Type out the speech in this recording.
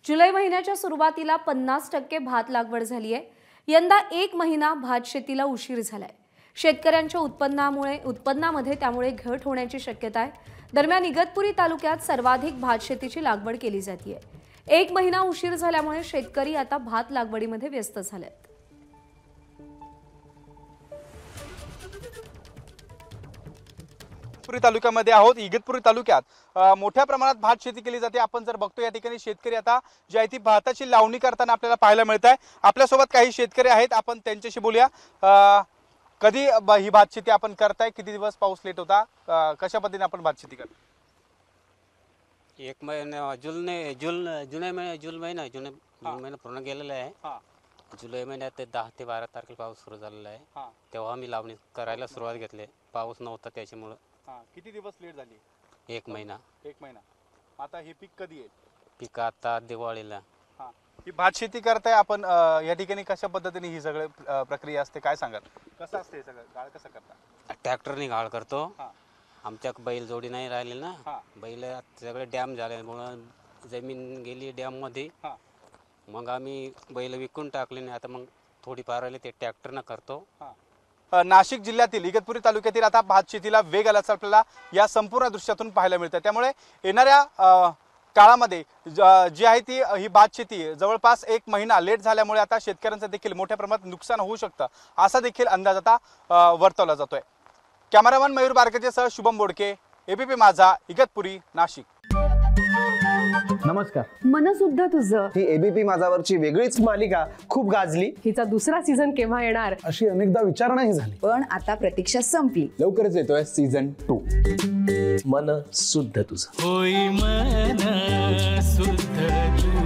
जुलै महिन्याच्या सुरुवातीला 50% भात लागवड झाली आहे। यंदा 1 महिना भात शेतीला उशीर झालाय। शेतकऱ्यांच्या उत्पन्नामध्ये त्यामुळे घट होण्याची शक्यता आहे। दरम्यान इगतपुरी तालुक्यात सर्वाधिक भात शेतीची लागवड केली जाते। 1 महिना उशीर झाल्यामुळे शेतकरी आता भात लागवडीमध्ये व्यस्त झालेत। इगतपुरी तालुक्यामध्ये आहोत। इगतपुरी तालुक्यात मोठ्या प्रमाणात भात शेती केली जाते। आपण जर बघतो या ठिकाणी शेतकरी आता जी आहे ती भाताची लावणी करताना आपल्याला पाहायला मिळत आहे। आपल्यासोबत काही शेतकरी आहेत, आपण त्यांच्याशी बोलूया। कधी ही भात शेती आपण करताय, किती दिवस पाऊस लेट होता, कशा पद्धतीने आपण भात शेती करतो? एक महिना जुलै महिना पूर्ण गेलेला आहे। जुलै महिन्यात 10 ते 12 तारखेला पाऊस सुरू झालेला आहे। तेव्हा आम्ही लावणी करायला सुरुवात घेतली। पाऊस नव्हता त्याच्यामुळे। किती दिवस लेट झाली? 1 महिना। 1 महिना। आता हे पीक कधी येईल? पीक आता दिवाळीला। ही भात शेती करताय आपण, या ठिकाणी कशा पद्धतीने ही सगळी प्रक्रिया असते, काय सांगाल? कसं असते हे सगळं? गाळ कसं करता? ट्रॅक्टरने गाळ करतो। आमच्या बैल जोडी नाही राहिली ना, बैल सगळे डॅम झाल्यामुळे जमीन गेली डॅम मध्ये। मग आम्ही बैल विकून टाकले नाही, आता मग थोडीफार राहिली ते ट्रॅक्टरनं करतो। नाशिक जिल्ह्यातील इगतपुरी तालुक्यातील आता भात शेतीला वेग आल्याचं आपल्याला या संपूर्ण दृश्यातून पाहायला मिळतं। त्यामुळे येणाऱ्या काळामध्ये जी आहे ती ही भात शेती जवळपास 1 महिना लेट झाल्यामुळे आता शेतकऱ्यांचं देखील मोठ्या प्रमाणात नुकसान होऊ शकतं, असा देखील अंदाज आता वर्तवला जातोय। कॅमेरामन मयूर बारकेचे सह शुभम बोडके, एबीपी माझा, इगतपुरी, नाशिक। नमस्कार। मनसुद्धा तुझं ही एबीपी माझावरची वेगळीच मालिका खूप गाजली। हिचा दुसरा सीझन केव्हा येणार अशी अनेकदा विचारणाही झाली, पण आता प्रतीक्षा संपली। लवकरच येतोय सीझन 2। मन शुद्ध तुझं। होई मन शुद्ध तुझं।